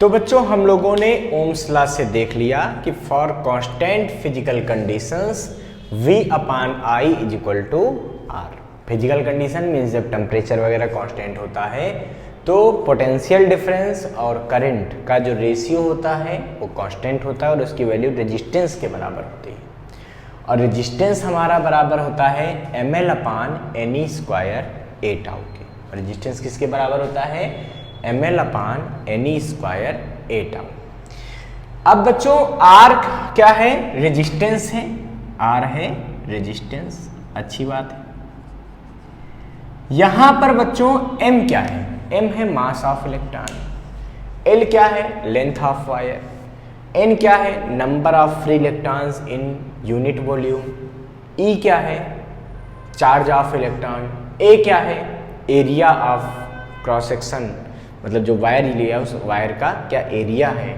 तो बच्चों हम लोगों ने ओम्स लॉ से देख लिया कि for constant physical conditions V upon I is equal to R। Physical condition means जब टेम्परेचर वगैरह कांस्टेंट होता है तो पोटेंशियल डिफरेंस और करंट का जो रेशियो होता है वो कांस्टेंट होता है और उसकी वैल्यू रेजिस्टेंस के बराबर होती है। और रेजिस्टेंस हमारा बराबर होता है ml upon NE square A tau के। और रेजिस्टेंस किसके बराबर होता है? ml upon NE square A tau. अब बच्चों R क्या है? रेजिस्टेंस है। R है रेजिस्टेंस, अच्छी बात है। यहां पर बच्चों M क्या है? M है मास ऑफ इलेक्ट्रॉन। L क्या है? Length of wire. N क्या है? Number of free electrons in unit volume. E क्या है? Charge of electron. A क्या है? एरिया ऑफ क्रॉस सेक्शन, मतलब जो वायर लिया उस वायर का क्या एरिया है।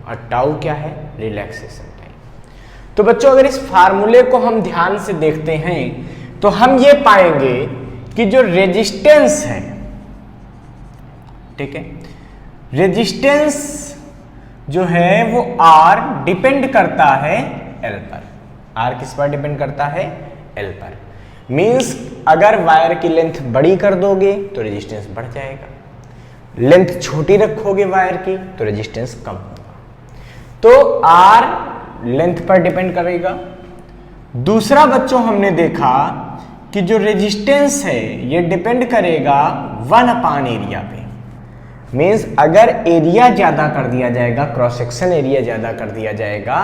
और टाउ क्या है? Relaxation time. तो बच्चों अगर इस फार्मूले को हम ध्यान से देखते हैं तो हम ये पाएंगे कि जो रेजिस्टेंस है, ठीक है, रेजिस्टेंस जो है वो R डिपेंड करता है L पर। R किस पर डिपेंड करता है? L पर। मीन्स अगर वायर की लेंथ बड़ी कर दोगे तो रेजिस्टेंस बढ़ जाएगा, लेंथ छोटी रखोगे वायर की तो रेजिस्टेंस कम होगा। तो R लेंथ पर डिपेंड करेगा। दूसरा बच्चों हमने देखा कि जो रेजिस्टेंस है ये डिपेंड करेगा 1 अपान एरिया पे। मीन्स अगर एरिया ज्यादा कर दिया जाएगा, क्रॉस सेक्शन एरिया ज्यादा कर दिया जाएगा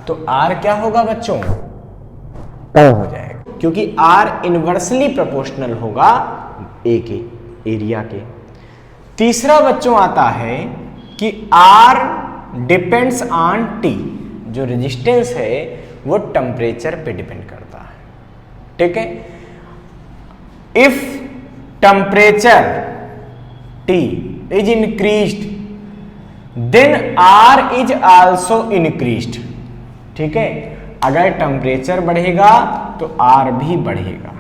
तो R क्या होगा बच्चों? कम हो जाएगा, क्योंकि R इनवर्सली प्रोपोर्शनल होगा A के एरिया के। तीसरा बच्चों आता है कि R डिपेंड्स ऑन T। जो रेजिस्टेंस है वो टेम्परेचर पे डिपेंड करता है, ठीक है। If temperature T is increased then R is also increased, ठीक है। अगर टेम्परेचर बढ़ेगा तो R भी बढ़ेगा।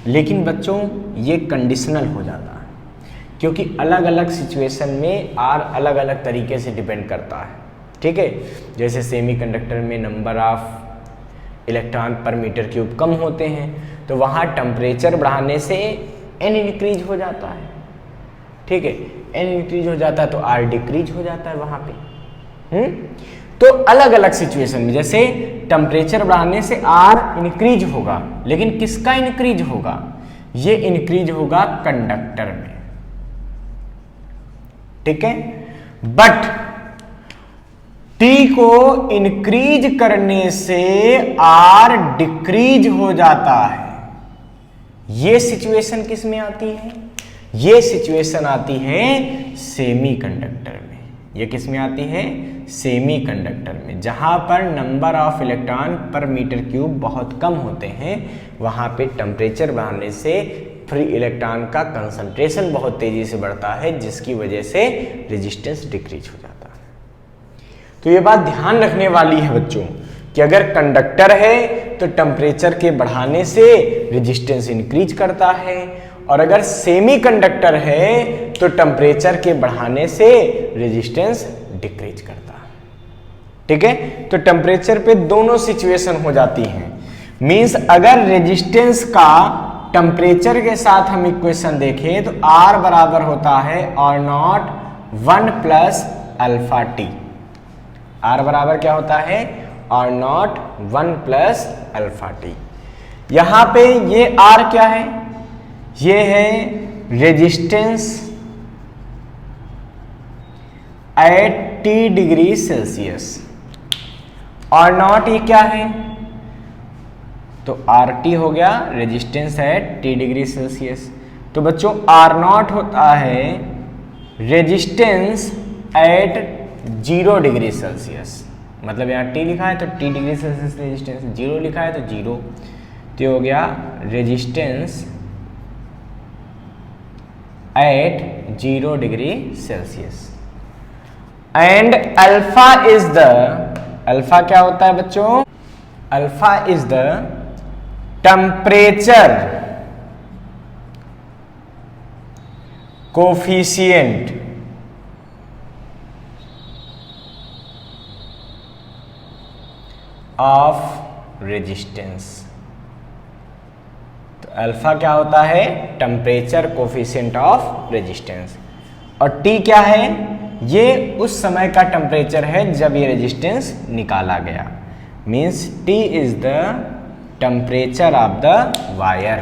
लेकिन बच्चों ये कंडीशनल हो जाता है क्योंकि अलग अलग सिचुएशन में R अलग अलग तरीके से डिपेंड करता है, ठीक है। जैसे सेमीकंडक्टर में नंबर ऑफ इलेक्ट्रॉन पर मीटर क्यूब कम होते हैं तो वहाँ टेम्परेचर बढ़ाने से N इंक्रीज हो जाता है, ठीक है। N इंक्रीज हो जाता है तो R डिक्रीज हो जाता है वहाँ पे। तो अलग अलग सिचुएशन में जैसे टेम्परेचर बढ़ाने से R इंक्रीज होगा, लेकिन किसका इंक्रीज होगा? ये इंक्रीज होगा कंडक्टर में, ठीक है। बट T को इंक्रीज करने से R डिक्रीज हो जाता है। ये सिचुएशन किस में आती है? ये सिचुएशन आती है सेमीकंडक्टर में। ये किस में आती है? सेमीकंडक्टर में, जहां पर नंबर ऑफ इलेक्ट्रॉन पर मीटर क्यूब बहुत कम होते हैं। वहां पे टेम्परेचर बढ़ाने से फ्री इलेक्ट्रॉन का कंसंट्रेशन बहुत तेजी से बढ़ता है, जिसकी वजह से रेजिस्टेंस डिक्रीज हो जाता है। तो ये बात ध्यान रखने वाली है बच्चों कि अगर कंडक्टर है तो टेम्परेचर के बढ़ाने से रेजिस्टेंस इंक्रीज करता है, और अगर सेमीकंडक्टर है तो टेम्परेचर के बढ़ाने से रेजिस्टेंस डिक्रीज करता है, ठीक है। तो टेम्परेचर पे दोनों सिचुएशन हो जाती हैं। मींस अगर रेजिस्टेंस का टेम्परेचर के साथ हम इक्वेशन देखें तो R बराबर होता है R0 1 plus alpha T. R बराबर क्या होता है? R0 1 plus alpha T. यहां पे ये R क्या है? ये है resistance at T degree Celsius. R0 ये क्या है? तो RT हो गया resistance at T degree Celsius. तो बच्चों R0 होता है रेजिस्टेंस एट 0 डिग्री सेल्सियस। मतलब यहाँ T लिखा है तो T डिग्री सेल्सियस रेजिस्टेंस, 0 लिखा है तो 0। तो हो गया resistance at 0 degree Celsius. And alpha is the, alpha क्या होता है बच्चों? Alpha is the temperature coefficient of resistance. तो अल्फा क्या होता है? Temperature coefficient of resistance. और टी क्या है? ये उस समय का टेम्परेचर है जब ये रेजिस्टेंस निकाला गया। Means T is the temperature of the wire.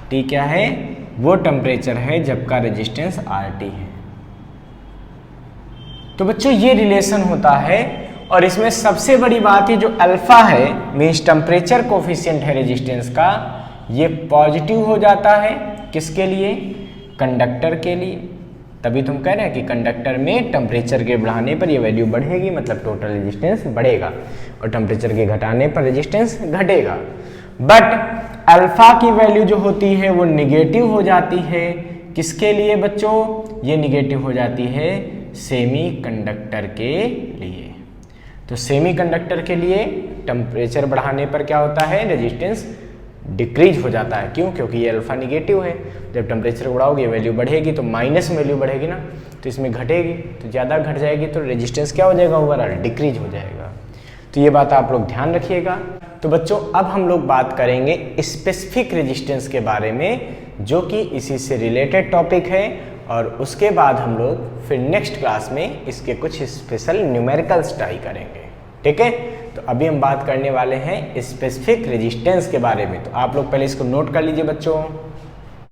T क्या है? वो टेम्परेचर है जब का रेजिस्टेंस आर टी है। तो बच्चों ये रिलेशन होता है, और इसमें सबसे बड़ी बात है जो अल्फा है मीन्स टेम्परेचर कोफिशिएंट है रेजिस्टेंस का, ये पॉजिटिव हो जाता है। किसके लिए? कंडक्टर के लिए। तभी तुम कह रहे हैं कि कंडक्टर में टेम्परेचर के बढ़ाने पर ये वैल्यू बढ़ेगी, मतलब टोटल रेजिस्टेंस बढ़ेगा, और टेम्परेचर के घटाने पर रेजिस्टेंस घटेगा। बट अल्फा की वैल्यू जो होती है वो निगेटिव हो जाती है। किसके लिए बच्चों? ये निगेटिव हो जाती है सेमीकंडक्टर के लिए। तो सेमीकंडक्टर के लिए टेम्परेचर बढ़ाने पर क्या होता है? रेजिस्टेंस डिक्रीज हो जाता है। क्यों? क्योंकि ये अल्फा निगेटिव है। जब टेम्परेचर बढ़ाओगे वैल्यू बढ़ेगी, तो माइनस में वैल्यू बढ़ेगी ना, तो इसमें घटेगी, तो ज़्यादा घट जाएगी, तो रेजिस्टेंस क्या हो जाएगा? ओवरऑल डिक्रीज हो जाएगा। तो ये बात आप लोग ध्यान रखिएगा। तो बच्चों अब हम लोग बात करेंगे स्पेसिफिक रेजिस्टेंस के बारे में, जो कि इसी से रिलेटेड टॉपिक है, और उसके बाद हम लोग फिर नेक्स्ट क्लास में इसके कुछ स्पेशल न्यूमेरिकल्स ट्राई करेंगे। ठीक है? तो अभी हम बात करने वाले हैं स्पेसिफिक रेजिस्टेंस के बारे में। तो आप लोग पहले इसको नोट कर लीजिए बच्चों।